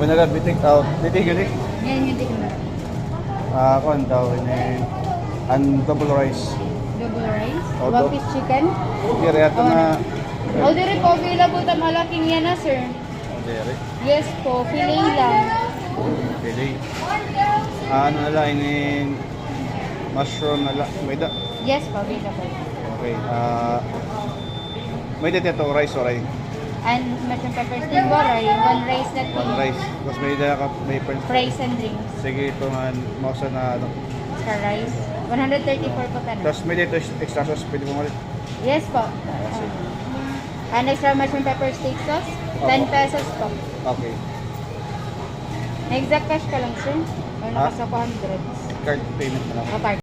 nagad bitik out. Bitik gani. Yan yung tignan mo. Ako ang daw ini and double rice. Double rice. Oh, One piece chicken. Dire ato na O, dire po, available ta malaking yan na, sir. dire. Yes po, fillet lang. Pili. Ano na lang ini mushroom na lang. May da. Yes po, available. Okay. May dito to rice or rice. And mushroom pepper steak boray, one rice na One tea. rice. Tapos may da ka may french. Fries and drinks. Sige ito nga mausa na ano. Sa rice. 134 po ka na. Tapos may dito extra sauce pwede mo ulit. Yes po. And extra mushroom pepper steak sauce, 10 pesos po. Okay. Exact cash ka lang, sir. Or Ha? nakasa 100. Card payment na lang. O card.